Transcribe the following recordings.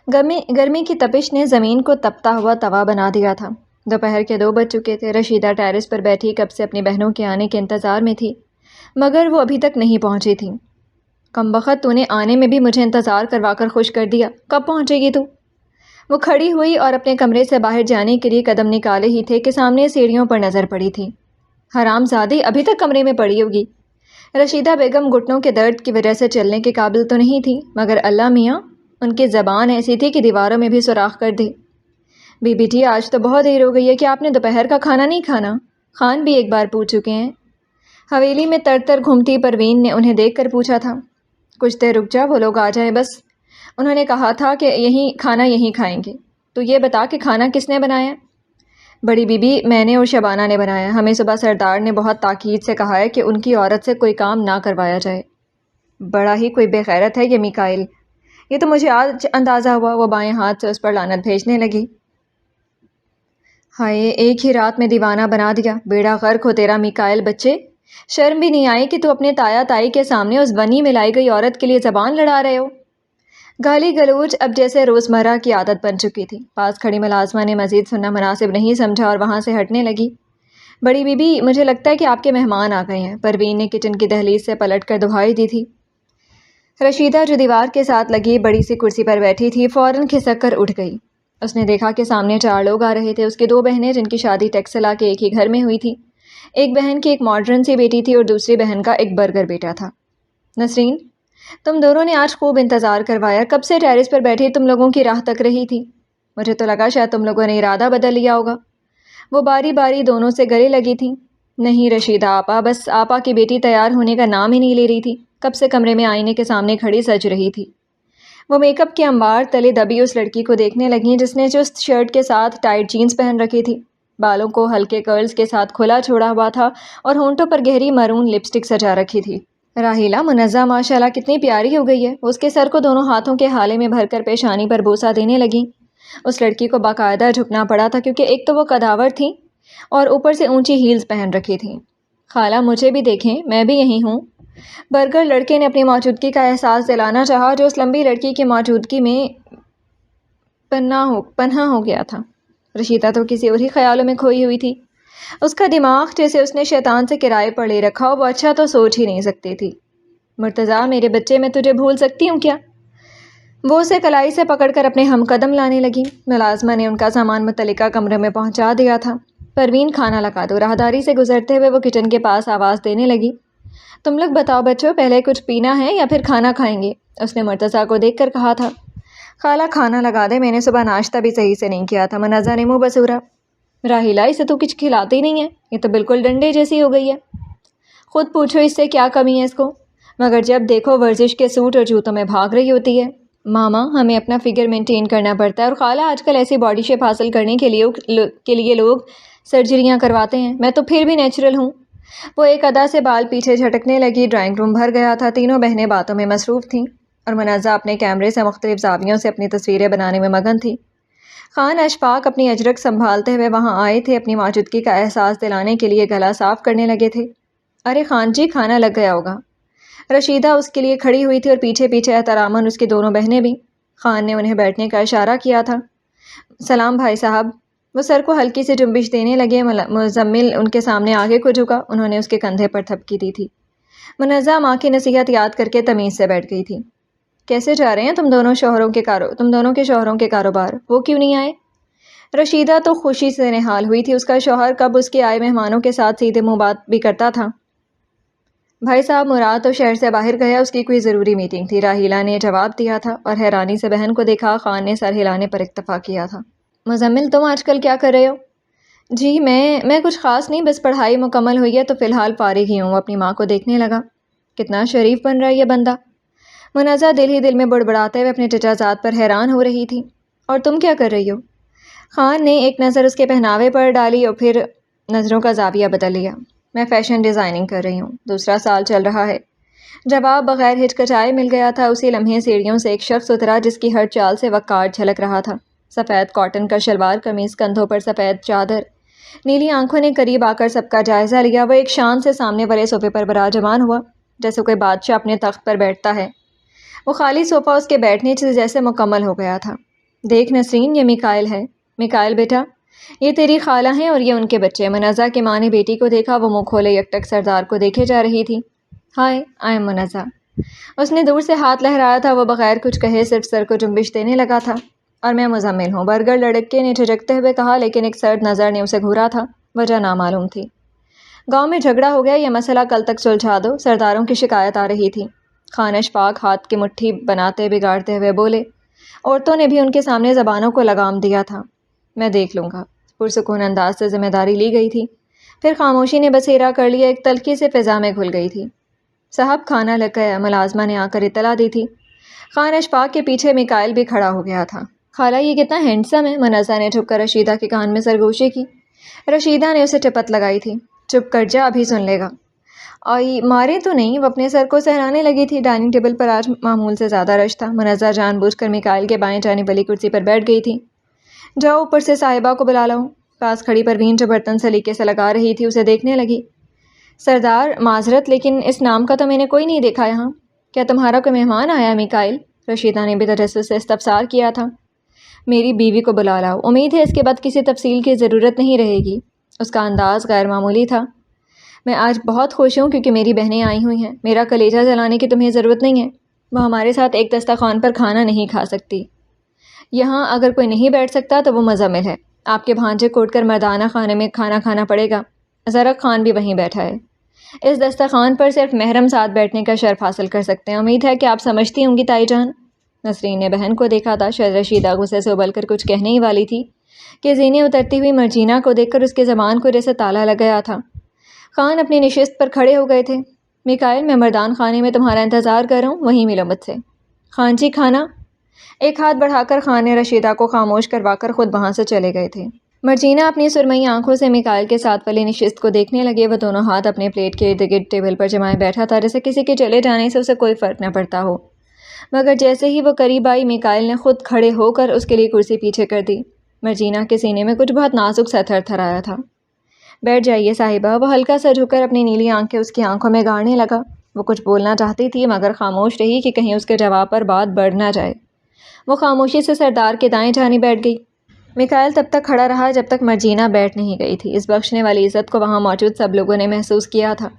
گرمی کی تپش نے زمین کو تپتا ہوا توا بنا دیا تھا۔ دوپہر کے 2 بج چکے تھے۔ رشیدہ ٹیرس پر بیٹھی کب سے اپنی بہنوں کے آنے کے انتظار میں تھی، مگر وہ ابھی تک نہیں پہنچی تھیں۔ کمبخت، تو نے آنے میں بھی مجھے انتظار کروا کر خوش کر دیا، کب پہنچے گی تو؟ وہ کھڑی ہوئی اور اپنے کمرے سے باہر جانے کے لیے قدم نکالے ہی تھے کہ سامنے سیڑھیوں پر نظر پڑی تھی۔ حرام زادی، ابھی تک کمرے میں پڑی ہوگی۔ رشیدہ بیگم گھٹنوں کے درد کی وجہ سے چلنے کے قابل تو نہیں تھی، مگر اللہ میاں، ان کی زبان ایسی تھی کہ دیواروں میں بھی سوراخ کر دی۔ بی بی جی، آج تو بہت دیر ہو گئی ہے کہ آپ نے دوپہر کا کھانا نہیں کھانا؟ خان بھی ایک بار پوچھ چکے ہیں۔ حویلی میں تر تر گھومتی پروین نے انہیں دیکھ کر پوچھا تھا۔ کچھ دیر رک جا، وہ لوگ آ جائیں بس۔ انہوں نے کہا تھا کہ یہیں کھائیں گے۔ تو یہ بتا کہ کھانا کس نے بنایا؟ بڑی بی بی، میں نے اور شبانہ نے بنایا۔ ہمیں صبح سردار نے بہت تاکید سے کہا ہے کہ ان کی عورت سے کوئی کام نہ کروایا جائے۔ بڑا ہی کوئی بے غیرت ہے یہ میکائل۔ یہ تو مجھے آج اندازہ ہوا۔ وہ بائیں ہاتھ سے اس پر لعنت بھیجنے لگی۔ ہائے، ایک ہی رات میں دیوانہ بنا دیا، بیڑا غرق ہو تیرا میکائل بچے۔ شرم بھی نہیں آئی کہ تو اپنے تایا تائی کے سامنے اس بنی میں لائی گئی عورت کے لیے زبان لڑا رہے ہو؟ گالی گلوچ اب جیسے روزمرہ کی عادت بن چکی تھی۔ پاس کھڑی ملازمہ نے مزید سننا مناسب نہیں سمجھا اور وہاں سے ہٹنے لگی۔ بڑی بی بی، مجھے لگتا ہے کہ آپ کے مہمان آ گئے ہیں، پروین نے کچن کی دہلیز سے پلٹ کر دہائی دی تھی۔ رشیدہ، جو دیوار کے ساتھ لگی بڑی سی کرسی پر بیٹھی تھی، فوراً کھسک کر اٹھ گئی۔ اس نے دیکھا کہ سامنے 4 لوگ آ رہے تھے۔ اس کی 2 بہنیں، جن کی شادی ٹیکسلا کے ایک ہی گھر میں ہوئی تھی۔ ایک بہن کی ایک ماڈرن سی بیٹی تھی اور دوسری بہن کا ایک برگر بیٹا تھا۔ نسرین، تم دونوں نے آج خوب انتظار کروایا، کب سے ٹیرس پر بیٹھی تم لوگوں کی راہ تک رہی تھی۔ مجھے تو لگا شاید تم لوگوں نے ارادہ بدل لیا ہوگا۔ وہ باری باری دونوں سے گلے لگی تھیں۔ نہیں رشیدہ آپا، بس آپا کی بیٹی تیار ہونے کا نام ہی نہیں لے رہی تھی، کب سے کمرے میں آئینے کے سامنے کھڑی سج رہی تھی۔ وہ میک اپ کے انبار تلے دبی اس لڑکی کو دیکھنے لگیں جس نے چست شرٹ کے ساتھ ٹائٹ جینز پہن رکھی تھی، بالوں کو ہلکے کرلز کے ساتھ کھلا چھوڑا ہوا تھا اور ہونٹوں پر گہری مرون لپسٹک سجا رکھی تھی۔ راحیلہ منزہ، ماشاءاللہ کتنی پیاری ہو گئی ہے۔ اس کے سر کو دونوں ہاتھوں کے ہالے میں بھر کر پیشانی پر بوسہ دینے لگیں۔ اس لڑکی کو باقاعدہ جھکنا پڑا تھا کیونکہ ایک تو وہ قداور تھیں اور اوپر سے اونچی ہیلز پہن رکھی تھیں۔ خالہ، مجھے بھی دیکھیں، میں بھی یہیں ہوں۔ برگر لڑکے نے اپنی موجودگی کا احساس دلانا چاہا جو اس لمبی لڑکی کی موجودگی میں پنہاں ہو گیا تھا۔ رشیدہ تو کسی اور ہی خیالوں میں کھوئی ہوئی تھی۔ اس کا دماغ جیسے اس نے شیطان سے کرائے پر لے رکھا ہو، وہ اچھا تو سوچ ہی نہیں سکتی تھی۔ مرتضیٰ، میرے بچے، میں تجھے بھول سکتی ہوں کیا؟ وہ اسے کلائی سے پکڑ کر اپنے ہم قدم لانے لگی۔ ملازمہ نے ان کا سامان متعلقہ کمرے میں پہنچا دیا تھا۔ پروین، کھانا لگا دو۔ راہداری سے گزرتے ہوئے وہ کچن کے پاس آواز دینے لگی۔ تم لوگ بتاؤ بچوں، پہلے کچھ پینا ہے یا پھر کھانا کھائیں گے؟ اس نے مرتضیٰ کو دیکھ کر کہا تھا۔ خالہ، کھانا لگا دے، میں نے صبح ناشتہ بھی صحیح سے نہیں کیا تھا۔ منزہ نے منہ بسورا۔ راحیلہ، اسے تو کچھ کھلاتی نہیں ہے، یہ تو بالکل ڈنڈے جیسی ہو گئی ہے۔ خود پوچھو اس سے کیا کمی ہے اس کو، مگر جب دیکھو ورزش کے سوٹ اور جوتوں میں بھاگ رہی ہوتی ہے۔ ماما، ہمیں اپنا فگر مینٹین کرنا پڑتا ہے، اور خالہ آج کل ایسی باڈی شیپ حاصل کرنے کے لیے لوگ سرجریاں کرواتے ہیں، میں تو پھر بھی نیچرل ہوں۔ وہ ایک ادا سے بال پیچھے جھٹکنے لگی۔ ڈرائنگ روم بھر گیا تھا۔ تینوں بہنیں باتوں میں مصروف تھیں اور منزہ اپنے کیمرے سے مختلف زاویوں سے اپنی تصویریں بنانے میں مگن تھی۔ خان اشفاق اپنی اجرک سنبھالتے ہوئے وہاں آئے تھے، اپنی موجودگی کا احساس دلانے کے لیے گلا صاف کرنے لگے تھے۔ ارے خان جی، کھانا لگ گیا ہوگا۔ رشیدہ اس کے لیے کھڑی ہوئی تھی اور پیچھے پیچھے احتراماً اس کی دونوں بہنیں بھی۔ خان نے انہیں بیٹھنے کا اشارہ کیا تھا۔ سلام بھائی صاحب۔ وہ سر کو ہلکی سی جنبش دینے لگے۔ مزمل ان کے سامنے آگے کو جھکا۔ انہوں نے اس کے کندھے پر تھپکی دی تھی۔ منزہ ماں کی نصیحت یاد کر کے تمیز سے بیٹھ گئی تھی۔ کیسے جا رہے ہیں تم دونوں کے شوہروں کے کاروبار؟ وہ کیوں نہیں آئے؟ رشیدہ تو خوشی سے نہال ہوئی تھی۔ اس کا شوہر کب اس کے آئے مہمانوں کے ساتھ سیدھے منہ بات بھی کرتا تھا۔ بھائی صاحب، مراد تو شہر سے باہر گیا، اس کی کوئی ضروری میٹنگ تھی، راحیلہ نے جواب دیا تھا اور حیرانی سے بہن کو دیکھا۔ خان نے سر ہلانے پر اکتفا کیا تھا۔ مزمل، تم آج کل کیا کر رہے ہو؟ جی میں کچھ خاص نہیں، بس پڑھائی مکمل ہوئی ہے تو فی الحال فارغ ہی ہوں۔ وہ اپنی ماں کو دیکھنے لگا۔ کتنا شریف بن رہا ہے یہ بندہ۔ منزہ دل ہی دل میں بڑبڑاتے ہوئے اپنے چچا زاد پر حیران ہو رہی تھی۔ اور تم کیا کر رہی ہو؟ خان نے ایک نظر اس کے پہناوے پر ڈالی اور پھر نظروں کا زاویہ بدل لیا۔ میں فیشن ڈیزائننگ کر رہی ہوں، 2 سال چل رہا ہے۔ جواب بغیر ہچکچائے مل گیا تھا۔ اسی لمحے سیڑھیوں سے ایک شخص اترا جس کی ہر چال سے وقار جھلک رہا تھا۔ سفید کاٹن کا شلوار قمیص، کندھوں پر سفید چادر، نیلی آنکھوں نے قریب آ کر سب کا جائزہ لیا۔ وہ ایک شان سے سامنے والے صوفے پر براجمان ہوا جیسے کوئی بادشاہ اپنے تخت پر بیٹھتا ہے۔ وہ خالی صوفہ اس کے بیٹھنے سے جیسے مکمل ہو گیا تھا۔ دیکھ نسرین، یہ میکائل ہے۔ میکائل بیٹا، یہ تیری خالہ ہیں اور یہ ان کے بچے۔ منزہ کی ماں نے بیٹی کو دیکھا، وہ منہ کھولے یکٹک سردار کو دیکھے جا رہی تھی۔ ہائے، آئی ایم منزہ۔ اس نے دور سے ہاتھ لہرایا تھا، وہ بغیر کچھ کہے صرف سر کو جنبش دینے لگا تھا۔ اور میں مزمل ہوں، برگر لڑکے نے جھجکتے ہوئے کہا، لیکن ایک سرد نظر نے اسے گھورا تھا۔ وجہ نامعلوم تھی۔ گاؤں میں جھگڑا ہو گیا، یہ مسئلہ کل تک سلجھا دو، سرداروں کی شکایت آ رہی تھی۔ خان اشفاق ہاتھ کی مٹھی بناتے بگاڑتے ہوئے بولے۔ عورتوں نے بھی ان کے سامنے زبانوں کو لگام دیا تھا۔ میں دیکھ لوں گا۔ پرسکون انداز سے ذمہ داری لی گئی تھی۔ پھر خاموشی نے بسیرا کر لیا، ایک تلخی سے فضا میں گھل گئی تھی۔ صاحب، کھانا لگ گیا، ملازمہ نے آ کر اطلاع دی تھی۔ خان اشفاق کے پیچھے میکائل بھی کھڑا ہو گیا تھا۔ خالہ، یہ کتنا ہینڈسم ہے، منزہ نے جھک کر رشیدہ کے کان میں سرگوشی کی۔ رشیدہ نے اسے ٹپت لگائی تھی۔ چپ کر جا، ابھی سن لے گا۔ آئی مارے تو نہیں، وہ اپنے سر کو سہلانے لگی تھی۔ ڈائننگ ٹیبل پر آج معمول سے زیادہ رش تھا۔ منزہ جان بوجھ کر میکائل کے بائیں جانب والی کرسی پر بیٹھ گئی تھی۔ جاؤ اوپر سے صاحبہ کو بلا لاؤ۔ پاس کھڑی پروین جو برتن سلیقے سے لگا رہی تھی اسے دیکھنے لگی۔ سردار، معذرت، لیکن اس نام کا تو میں نے کوئی نہیں دیکھا یہاں۔ کیا تمہارا کوئی مہمان آیا میکائل؟ رشیدہ نے بھی تجسس سے استفسار کیا تھا۔ میری بیوی کو بلا لاؤ، امید ہے اس کے بعد کسی تفصیل کی ضرورت نہیں رہے گی۔ اس کا انداز غیر معمولی تھا۔ میں آج بہت خوش ہوں کیونکہ میری بہنیں آئی ہوئی ہیں۔ میرا کلیجہ جلانے کی تمہیں ضرورت نہیں ہے۔ وہ ہمارے ساتھ ایک دسترخوان پر کھانا نہیں کھا سکتی۔ یہاں اگر کوئی نہیں بیٹھ سکتا تو وہ مزمل ہے۔ آپ کے بھانجے کوٹ کر مردانہ خانے میں کھانا کھانا پڑے گا۔ زرق خان بھی وہیں بیٹھا ہے۔ اس دسترخوان پر صرف محرم ساتھ بیٹھنے کا شرف حاصل کر سکتے ہیں۔ امید ہے کہ آپ سمجھتی ہوں گی تائی جان۔ نسرین نے بہن کو دیکھا تھا، شاید رشیدہ غصے سے ابل کر کچھ کہنے ہی والی تھی کہ زینے اترتی ہوئی مرجینہ کو دیکھ کر اس کے زبان کو جیسے تالا لگ گیا تھا۔ خان اپنی نشست پر کھڑے ہو گئے تھے۔ میکائل، میں مردان خانے میں تمہارا انتظار کر رہا ہوں، وہیں ملو مجھ سے۔ خان جی، کھانا؟ ایک ہاتھ بڑھا کر خان نے رشیدہ کو خاموش کروا کر خود وہاں سے چلے گئے تھے۔ مرجینہ اپنی سرمئی آنکھوں سے میکائل کے ساتھ والی نشست کو دیکھنے لگے۔ وہ دونوں ہاتھ اپنے پلیٹ کے ارد گرد ٹیبل پر جمائے بیٹھا تھا، جیسے کسی کے چلے جانے سے اسے کوئی فرق نہ پڑتا ہو۔ مگر جیسے ہی وہ قریب آئی، میکائل نے خود کھڑے ہو کر اس کے لیے کرسی پیچھے کر دی۔ مرجینہ کے سینے میں کچھ بہت نازک سا تھر تھر آیا تھا۔ بیٹھ جائیے صاحبہ۔ وہ ہلکا سا جھک کر اپنی نیلی آنکھیں اس کی آنکھوں میں گاڑنے لگا۔ وہ کچھ بولنا چاہتی تھی مگر خاموش رہی کہ کہیں اس کے جواب پر بات بڑھ نہ جائے۔ وہ خاموشی سے سردار کے دائیں جانب بیٹھ گئی۔ میکائل تب تک کھڑا رہا جب تک مرجینہ بیٹھ نہیں گئی تھی۔ اس بخشنے والی عزت کو وہاں موجود سب لوگوں نے محسوس کیا تھا۔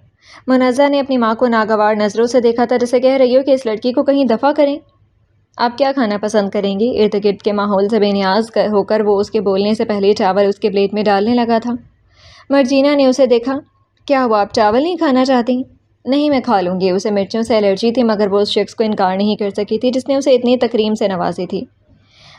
منزہ نے اپنی ماں کو ناگوار نظروں سے دیکھا تھا، جیسے کہہ رہی ہو کہ اس لڑکی کو کہیں دفع کریں۔ آپ کیا کھانا پسند کریں گی؟ ارد گرد کے ماحول سے بے نیاز ہو کر وہ اس کے بولنے سے پہلے چاول اس کے پلیٹ میں ڈالنے لگا تھا۔ مرجینہ نے اسے دیکھا۔ کیا ہوا، آپ چاول نہیں کھانا چاہتی؟ نہیں، میں کھا لوں گی۔ اسے مرچوں سے الرجی تھی مگر وہ اس شخص کو انکار نہیں کر سکی تھی جس نے اسے اتنی تکریم سے نوازی تھی۔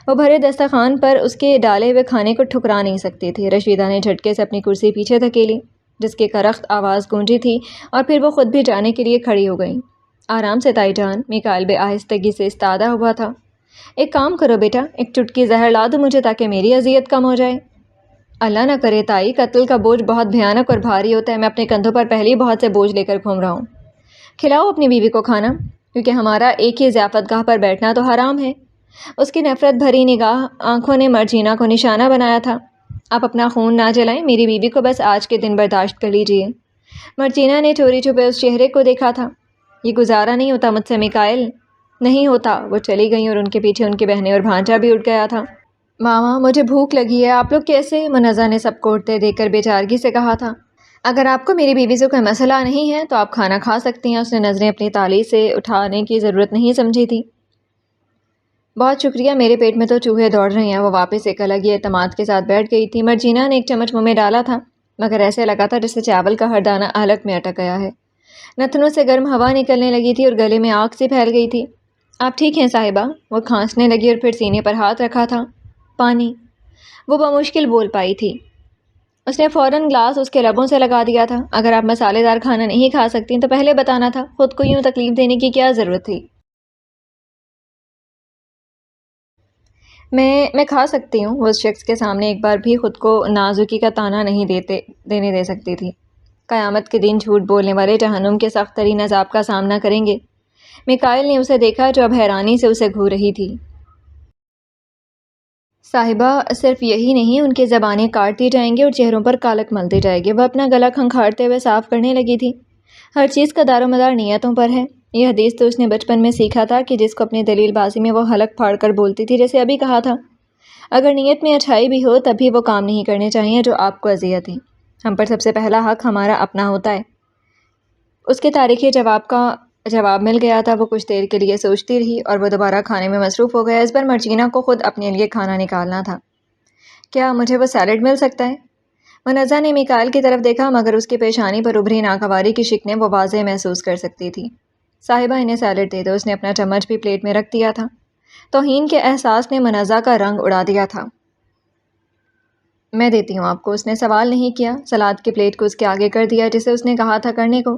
وہ بھرے دسترخوان پر اس کے ڈالے ہوئے کھانے کو ٹھکرا نہیں سکتی تھی۔ رشیدہ نے جھٹکے سے اپنی کرسی پیچھے دھکیلی جس کی کرخت آواز گونجی تھی، اور پھر وہ خود بھی جانے کے لیے کھڑی ہو گئی۔ آرام سے تائی جان، میکائل بے آہستگی سے استادہ ہوا تھا۔ ایک کام کرو بیٹا، ایک چٹکی زہر لا دو مجھے تاکہ میری اذیت کم ہو جائے۔ اللہ نہ کرے تائی، قتل کا بوجھ بہت بھیانک اور بھاری ہوتا ہے۔ میں اپنے کندھوں پر پہلے ہی بہت سے بوجھ لے کر گھوم رہا ہوں۔ کھلاؤ اپنی بیوی کو کھانا، کیونکہ ہمارا ایک ہی ضیافت گاہ پر بیٹھنا تو حرام ہے۔ اس کی نفرت بھری نگاہ آنکھوں نے مرجینہ کو نشانہ بنایا تھا۔ آپ اپنا خون نہ جلائیں، میری بیوی کو بس آج کے دن برداشت کر لیجیے۔ مرجینہ نے چوری چھپے اس چہرے کو دیکھا تھا۔ یہ گزارا نہیں ہوتا مجھ سے میکائل، نہیں ہوتا۔ وہ چلی گئیں اور ان کے پیچھے ان کی بہنیں اور بھانجا بھی اٹھ گیا تھا۔ ماما، مجھے بھوک لگی ہے، آپ لوگ کیسے؟ منزہ نے سب کو اٹھتے دیکھ کر بے چارگی سے کہا تھا۔ اگر آپ کو میری بیوی سے کوئی مسئلہ نہیں ہے تو آپ کھانا کھا سکتی ہیں۔ اس نے نظریں اپنی تالی سے اٹھانے کی ضرورت نہیں سمجھی تھی۔ بہت شکریہ، میرے پیٹ میں تو چوہے دوڑ رہے ہیں۔ وہ واپس ایک الگ ہی اعتماد کے ساتھ بیٹھ گئی تھی۔ مرجینہ نے ایک چمچ منہ میں ڈالا تھا مگر ایسے لگا تھا جیسے چاول کا ہر دانہ حلق میں اٹک گیا ہے۔ نتنوں سے گرم ہوا نکلنے لگی تھی اور گلے میں آگ سی پھیل گئی تھی۔ آپ ٹھیک ہیں صاحبہ؟ وہ کھانسنے لگی اور پھر سینے پر ہاتھ رکھا تھا۔ پانی، وہ بمشکل بول پائی تھی۔ اس نے فوراً گلاس اس کے لبوں سے لگا دیا تھا۔ اگر آپ مسالے دار کھانا نہیں کھا سکتی تو پہلے بتانا تھا، خود کو یوں تکلیف دینے کی کیا ضرورت تھی؟ میں کھا سکتی ہوں۔ وہ اس شخص کے سامنے ایک بار بھی خود کو نازکی کا طعنہ نہیں دینے دے سکتی تھی۔ قیامت کے دن جھوٹ بولنے والے جہنم کے سخت ترین عذاب کا سامنا کریں گے۔ میکائل نے اسے دیکھا جو اب حیرانی سے اسے گھور رہی تھی۔ صاحبہ، صرف یہی نہیں، ان کی زبانیں کاٹ دی جائیں گی اور چہروں پر کالک مل دی جائے گی۔ وہ اپنا گلا کھنکھاڑتے ہوئے صاف کرنے لگی تھی۔ ہر چیز کا دار و مدار نیتوں پر ہے۔ یہ حدیث تو اس نے بچپن میں سیکھا تھا کہ جس کو اپنی دلیل بازی میں وہ حلق پھاڑ کر بولتی تھی، جیسے ابھی کہا تھا اگر نیت میں اچھائی بھی ہو تب بھی وہ کام نہیں کرنے چاہیے جو آپ کو اذیت دیں۔ ہم پر سب سے پہلا حق ہمارا اپنا ہوتا ہے۔ اس کے تاریخی جواب کا جواب مل گیا تھا۔ وہ کچھ دیر کے لیے سوچتی رہی اور وہ دوبارہ کھانے میں مصروف ہو گیا۔ اس پر مرجینہ کو خود اپنے لیے کھانا نکالنا تھا۔ کیا مجھے وہ سیلڈ مل سکتا ہے؟ منزہ نے میکائل کی طرف دیکھا مگر اس کی پیشانی پر ابھری ناگواری کی شکنیں وہ واضح محسوس کر سکتی تھی۔ صاحبہ انہیں سیلڈ دے دو۔ اس نے اپنا چمچ بھی پلیٹ میں رکھ دیا تھا۔ توہین کے احساس نے منزہ کا رنگ اڑا دیا تھا۔ میں دیتی ہوں آپ کو۔ اس نے سوال نہیں کیا، سلاد کی پلیٹ کو اس کے آگے کر دیا جسے اس نے کہا تھا کرنے کو۔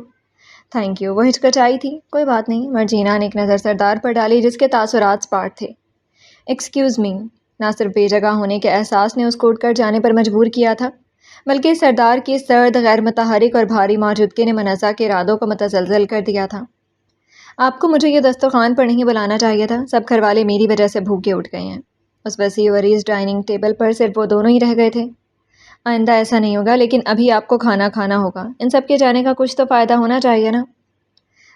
Thank you. وہ ہچکچائی تھی۔ کوئی بات نہیں۔ مرجینہ نے ایک نظر سردار پر ڈالی جس کے تاثرات سپاٹ تھے۔ Excuse me. نہ صرف بے جگہ ہونے کے احساس نے اس کو اٹھ کر جانے پر مجبور کیا تھا بلکہ سردار کی سرد، غیر متحرک اور بھاری موجودگی نے منزہ کے ارادوں کو متزلزل کر دیا تھا۔ آپ کو مجھے یہ دسترخوان پر نہیں بلانا چاہیے تھا۔ سب گھر والے میری وجہ سے بھوکے اٹھ گئے ہیں۔ اس وسیع و عریض ڈائننگ ٹیبل پر صرف وہ دونوں ہی رہ گئے تھے۔ آئندہ ایسا نہیں ہوگا، لیکن ابھی آپ کو کھانا کھانا ہوگا۔ ان سب کے جانے کا کچھ تو فائدہ ہونا چاہیے نا۔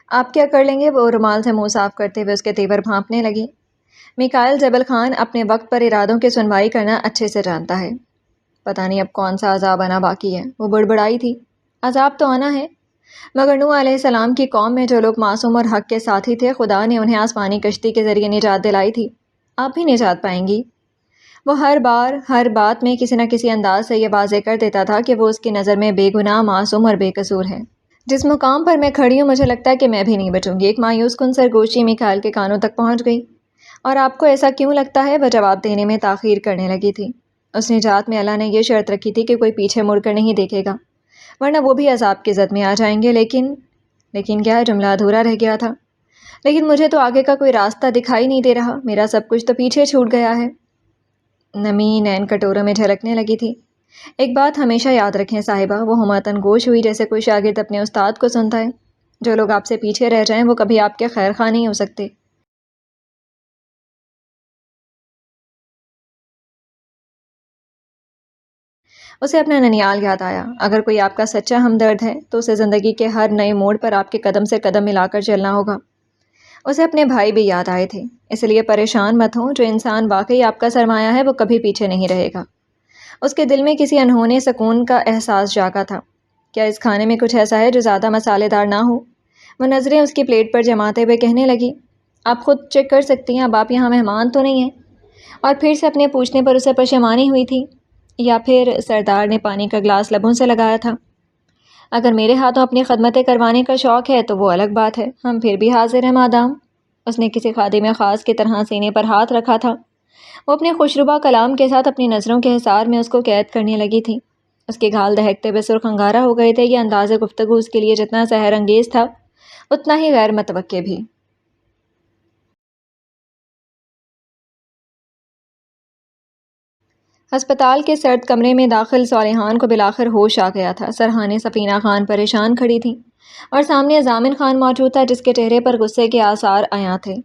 آپ کیا کر لیں گے؟ وہ رومال سے منہ صاف کرتے ہوئے اس کے تیور بھانپنے لگی۔ میکائل جبل خان اپنے وقت پر ارادوں کی سنوائی کرنا اچھے سے جانتا ہے۔ پتہ نہیں اب کون سا عذاب آنا باقی ہے۔ وہ بڑبڑائی تھی۔ عذاب تو آنا ہے، مگر نوح علیہ السلام کی قوم میں جو لوگ معصوم اور حق کے ساتھی تھے، خدا نے انہیں آسمانی کشتی کے ذریعے نجات دلائی تھی۔ آپ بھی نجات پائیں گی۔ وہ ہر بار ہر بات میں کسی نہ کسی انداز سے یہ واضح کر دیتا تھا کہ وہ اس کی نظر میں بے گناہ، معصوم اور بے قصور ہے۔ جس مقام پر میں کھڑی ہوں مجھے لگتا ہے کہ میں بھی نہیں بچوں گی۔ ایک مایوس کن سرگوشی میکائل کے کانوں تک پہنچ گئی۔ اور آپ کو ایسا کیوں لگتا ہے؟ وہ جواب دینے میں تاخیر کرنے لگی تھی۔ اس نجات میں اللہ نے یہ شرط رکھی تھی کہ کوئی پیچھے مڑ کر نہیں دیکھے گا، ورنہ وہ بھی عذاب کی زد میں آ جائیں گے۔ لیکن کیا؟ جملہ ادھورا رہ گیا تھا۔ لیکن مجھے تو آگے کا کوئی راستہ دکھائی نہیں دے رہا۔ میرا سب کچھ تو پیچھے چھوٹ گیا ہے۔ نمی نین کٹوروں میں جھلکنے لگی تھی۔ ایک بات ہمیشہ یاد رکھیں صاحبہ، وہ ہمتاً گوش ہوئی جیسے کوئی شاگرد اپنے استاد کو سنتا ہے۔ جو لوگ آپ سے پیچھے رہ جائیں وہ کبھی آپ کے خیر خواہ نہیں ہو سکتے۔ اسے اپنا ننیال یاد آیا۔ اگر کوئی آپ کا سچا ہمدرد ہے تو اسے زندگی کے ہر نئے موڑ پر آپ کے قدم سے قدم ملا کر چلنا ہوگا۔ اسے اپنے بھائی بھی یاد آئے تھے۔ اس لیے پریشان مت ہوں، جو انسان واقعی آپ کا سرمایہ ہے وہ کبھی پیچھے نہیں رہے گا۔ اس کے دل میں کسی انہونے سکون کا احساس جاگا تھا۔ کیا اس کھانے میں کچھ ایسا ہے جو زیادہ مسالے دار نہ ہو؟ وہ نظریں اس کی پلیٹ پر جماتے ہوئے کہنے لگی، آپ خود چیک کر سکتی ہیں، اب آپ یہاں مہمان تو نہیں ہیں؟ اور پھر سے اپنے پوچھنے پر اسے پشیمانی ہوئی تھی، یا پھر سردار نے پانی کا گلاس لبوں سے لگایا تھا۔ اگر میرے ہاتھوں اپنی خدمتیں کروانے کا شوق ہے تو وہ الگ بات ہے، ہم پھر بھی حاضر ہیں مادام۔ اس نے کسی خادم خاص کی طرح سینے پر ہاتھ رکھا تھا۔ وہ اپنے خوشربا کلام کے ساتھ اپنی نظروں کے حصار میں اس کو قید کرنے لگی تھی۔ اس کے گھال دہکتے ہوئے سرخ انگارہ ہو گئے تھے۔ یہ انداز گفتگو اس کے لیے جتنا سحر انگیز تھا اتنا ہی غیر متوقع بھی۔ ہسپتال کے سرد کمرے میں داخل صالحان کو بالآخر ہوش آ گیا تھا۔ سرحانِ سفینہ خان پریشان کھڑی تھی اور سامنے ضامن خان موجود تھا جس کے چہرے پر غصے کے آثار عیاں تھے۔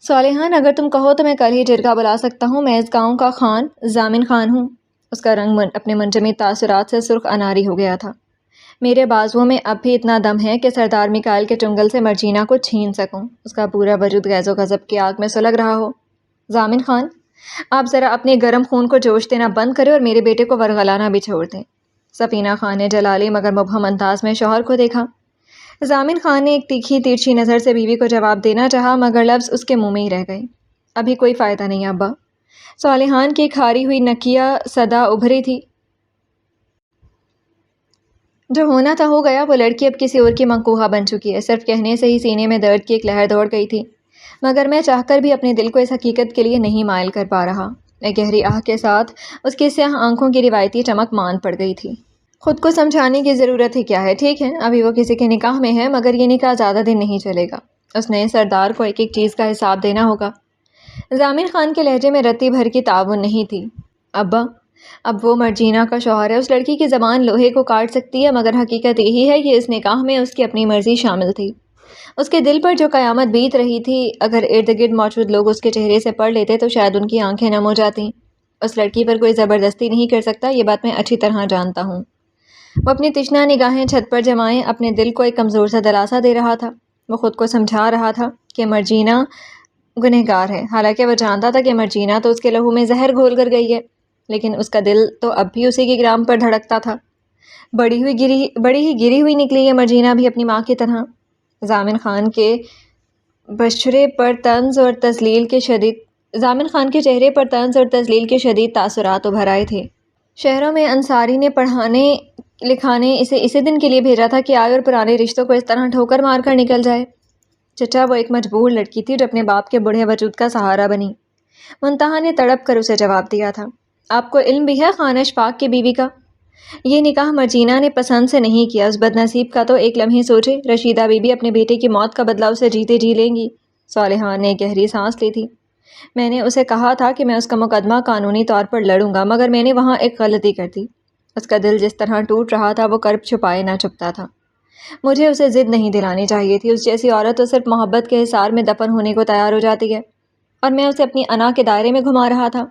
صالحان، اگر تم کہو تو میں کل ہی جرگہ بلا سکتا ہوں۔ میں اس گاؤں کا خان ضامن خان ہوں۔ اس کا رنگ اپنے منجمد تاثرات سے سرخ اناری ہو گیا تھا۔ میرے بازوؤں میں اب بھی اتنا دم ہے کہ سردار میکائل کے چنگل سے مرجینہ کو چھین سکوں۔ اس کا پورا وجود غیظ و غضب کی آگ میں سلگ رہا ہو۔ ضامن خان، آپ ذرا اپنے گرم خون کو جوش دینا بند کریں اور میرے بیٹے کو ورغلانا بھی چھوڑ دیں۔ سفینہ خان نے جلالی مگر مبہم انداز میں شوہر کو دیکھا۔ ضامن خان نے ایک تیکھی ترچھی نظر سے بیوی کو جواب دینا چاہا مگر لفظ اس کے منہ میں ہی رہ گئے۔ ابھی کوئی فائدہ نہیں ابا۔ صالحان کی کھاری ہوئی نکیہ صدا ابھری تھی۔ جو ہونا تھا ہو گیا۔ وہ لڑکی اب کسی اور کی منقوہہ بن چکی ہے۔ صرف کہنے سے ہی سینے میں درد کی ایک لہر دوڑ گئی تھی، مگر میں چاہ کر بھی اپنے دل کو اس حقیقت کے لیے نہیں مائل کر پا رہا۔ ایک گہری آہ کے ساتھ اس کی سیاہ آنکھوں کی روایتی چمک مان پڑ گئی تھی۔ خود کو سمجھانے کی ضرورت ہی کیا ہے؟ ٹھیک ہے، ابھی وہ کسی کے نکاح میں ہے مگر یہ نکاح زیادہ دن نہیں چلے گا۔ اس نے سردار کو ایک ایک چیز کا حساب دینا ہوگا۔ ضامن خان کے لہجے میں رتی بھر کی تعاون نہیں تھی۔ ابا، اب وہ مرجینہ کا شوہر ہے۔ اس لڑکی کی زبان لوہے کو کاٹ سکتی ہے مگر حقیقت یہی ہے کہ اس نکاح میں اس کی اپنی مرضی شامل تھی۔ اس کے دل پر جو قیامت بیت رہی تھی، اگر ارد گرد موجود لوگ اس کے چہرے سے پڑھ لیتے تو شاید ان کی آنکھیں نم ہو جاتیں۔ اس لڑکی پر کوئی زبردستی نہیں کر سکتا، یہ بات میں اچھی طرح جانتا ہوں۔ وہ اپنی تشنہ نگاہیں چھت پر جمائے اپنے دل کو ایک کمزور سا دلاسا دے رہا تھا۔ وہ خود کو سمجھا رہا تھا کہ مرجینہ گنہگار ہے، حالانکہ وہ جانتا تھا کہ مرجینا تو اس کے لہو میں زہر گھول کر گئی ہے، لیکن اس کا دل تو اب بھی اسی کی گرام پر دھڑکتا تھا۔ بڑی ہی گری ہوئی نکلی ہے مرجینا بھی اپنی ماں کی طرح۔ ضامن خان کے بشرے پر طنز اور تذلیل کے شدید تاثرات ابھر آئے تھے۔ شہروں میں انصاری نے پڑھانے لکھانے اسے اسی دن کے لیے بھیجا تھا کہ آئے اور پرانے رشتوں کو اس طرح ٹھوکر مار کر نکل جائے۔ چچا وہ ایک مجبور لڑکی تھی جو اپنے باپ کے بوڑھے وجود کا سہارا بنی۔ منتہا نے تڑپ کر اسے جواب دیا تھا، آپ کو علم بھی ہے خانہ اشفاق کی بیوی کا؟ یہ نکاح مرجینا نے پسند سے نہیں کیا، اس بد نصیب کا تو ایک لمحے سوچے، رشیدہ بی بی اپنے بیٹے کی موت کا بدلہ اسے جیتے جی لیں گی۔ صالحہ نے گہری سانس لی تھی۔ میں نے اسے کہا تھا کہ میں اس کا مقدمہ قانونی طور پر لڑوں گا، مگر میں نے وہاں ایک غلطی کر دی۔ اس کا دل جس طرح ٹوٹ رہا تھا وہ کرب چھپائے نہ چھپتا تھا۔ مجھے اسے ضد نہیں دلانی چاہیے تھی، اس جیسی عورت تو صرف محبت کے حصار میں دفن ہونے کو تیار ہو جاتی ہے، اور میں اسے اپنی انا کے دائرے میں گھما رہا تھا۔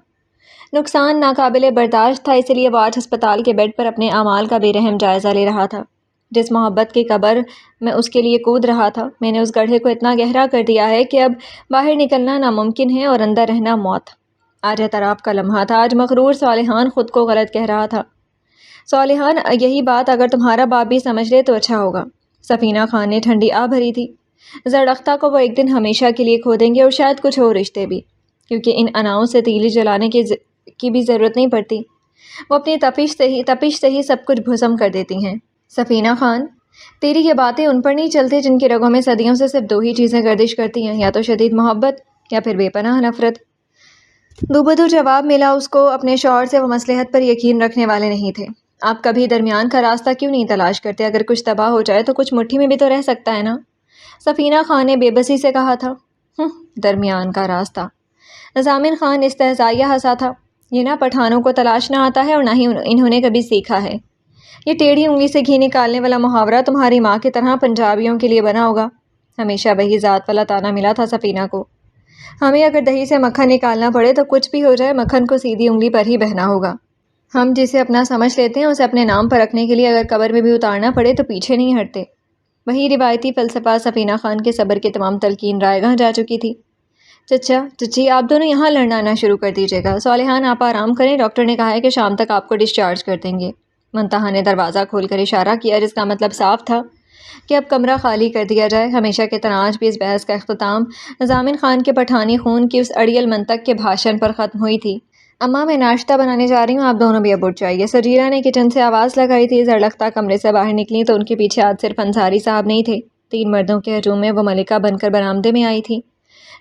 نقصان ناقابل برداشت تھا، اس لیے وہ آج ہسپتال کے بیڈ پر اپنے اعمال کا بے رحم جائزہ لے رہا تھا۔ جس محبت کی قبر میں اس کے لیے کود رہا تھا، میں نے اس گڑھے کو اتنا گہرا کر دیا ہے کہ اب باہر نکلنا ناممکن ہے اور اندر رہنا موت۔ آج اعتراف کا لمحہ تھا، آج مغرور صالحان خود کو غلط کہہ رہا تھا۔ صالحان، یہی بات اگر تمہارا باپ بھی سمجھ لے تو اچھا ہوگا۔ سفینہ خان نے ٹھنڈی آہ بھری تھی۔ زرختہ کو وہ ایک دن ہمیشہ کے لیے کھو دیں گے، اور شاید کچھ اور رشتے بھی، کیونکہ ان اناؤں سے تیلی جلانے کی بھی ضرورت نہیں پڑتی، وہ اپنی تپش سے ہی سب کچھ بھسم کر دیتی ہیں۔ سفینہ خان، تیری یہ باتیں ان پر نہیں چلتی جن کی رگوں میں صدیوں سے صرف دو ہی چیزیں گردش کرتی ہیں، یا تو شدید محبت یا پھر بے پناہ نفرت۔ دوبدو جواب ملا اس کو اپنے شوہر سے، وہ مصلحت پر یقین رکھنے والے نہیں تھے۔ آپ کبھی درمیان کا راستہ کیوں نہیں تلاش کرتے؟ اگر کچھ تباہ ہو جائے تو کچھ مٹھی میں بھی تو رہ سکتا ہے نا؟ سفینہ خان نے بے بسی سے کہا تھا۔ درمیان کا راستہ؟ ضامن خان استہزائیہ ہنسا تھا۔ یہ نہ پٹھانوں کو تلاشنا آتا ہے اور نہ ہی انہوں نے کبھی سیکھا ہے۔ یہ ٹیڑھی انگلی سے گھی نکالنے والا محاورہ تمہاری ماں کی طرح پنجابیوں کے لیے بنا ہوگا۔ ہمیشہ وہی ذات والا طعنہ ملا تھا سفینہ کو۔ ہمیں اگر دہی سے مکھن نکالنا پڑے تو کچھ بھی ہو جائے، مکھن کو سیدھی انگلی پر ہی بہنا ہوگا۔ ہم جسے اپنا سمجھ لیتے ہیں اسے اپنے نام پر رکھنے کے لیے اگر قبر میں بھی اتارنا پڑے تو پیچھے نہیں ہٹتے۔ وہی روایتی فلسفہ سفینہ خان کے صبر کی تمام تلقین رائے گاہ جا چکی تھی۔ چچا چچی، آپ دونوں یہاں لڑنا نہ شروع کر دیجیے گا۔ صالحان، آپ آرام کریں، ڈاکٹر نے کہا ہے کہ شام تک آپ کو ڈسچارج کر دیں گے۔ منتہا نے دروازہ کھول کر اشارہ کیا، جس کا مطلب صاف تھا کہ اب کمرہ خالی کر دیا جائے۔ ہمیشہ کی طرح آج بھی اس بحث کا اختتام ضامن خان کے پٹھانی خون کی اس اڑیل منطق کے بھاشن پر ختم ہوئی تھی۔ اماں، میں ناشتہ بنانے جا رہی ہوں، آپ دونوں بھی اب اٹھ جائیے۔ سجیرہ نے کچن سے آواز لگائی تھی۔ زرلختہ کمرے سے باہر نکلی تو ان کے پیچھے آج صرف انصاری صاحب نہیں تھے، 3 مردوں کے ہجوم میں وہ ملکہ بن کر برآمدے میں آئی تھی،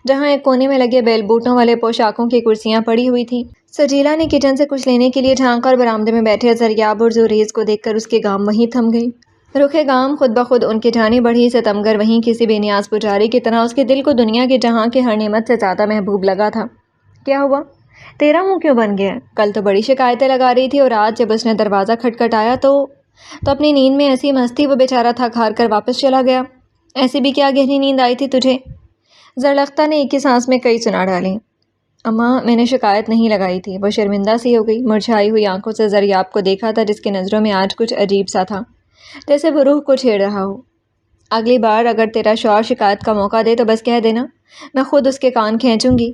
جہاں ایک کونے میں لگے بیل بوٹوں والے پوشاکوں کی کرسیاں پڑی ہوئی تھیں۔ سجیرہ نے کچن سے کچھ لینے کے لیے جھانکا اور برآمدے میں بیٹھے زریاب اور زوریز کو دیکھ کر اس کے گام وہیں تھم گئی۔ رخ گام خود بخود ان کی جانب بڑھی، ستمگر وہیں کسی بے نیاز پجاری کی طرح اس کے دل کو دنیا کے جہاں کی ہر نعمت سے زیادہ محبوب لگا تھا۔ کیا ہوا؟ تیرا منہ کیوں بن گیا؟ کل تو بڑی شکایتیں لگا رہی تھی، اور آج جب اس نے دروازہ کھٹکھٹایا تو اپنی نیند میں ایسی مستی وہ بیچارہ تھک ہار کر واپس چلا گیا۔ ایسی بھی کیا گہری نیند آئی تھی تجھے؟ زرلختہ نے ایک ہی سانس میں کئی سنا ڈالی۔ اماں، میں نے شکایت نہیں لگائی تھی۔ وہ شرمندہ سی ہو گئی، مرجھائی ہوئی آنکھوں سے زریاب کو دیکھا تھا، جس کی نظروں میں آج کچھ عجیب سا تھا، جیسے وہ روح کو چھیڑ رہا ہو۔ اگلی بار اگر تیرا شوہر شکایت کا موقع دے تو بس کہہ دینا، میں خود اس کے کان کھینچوں گی۔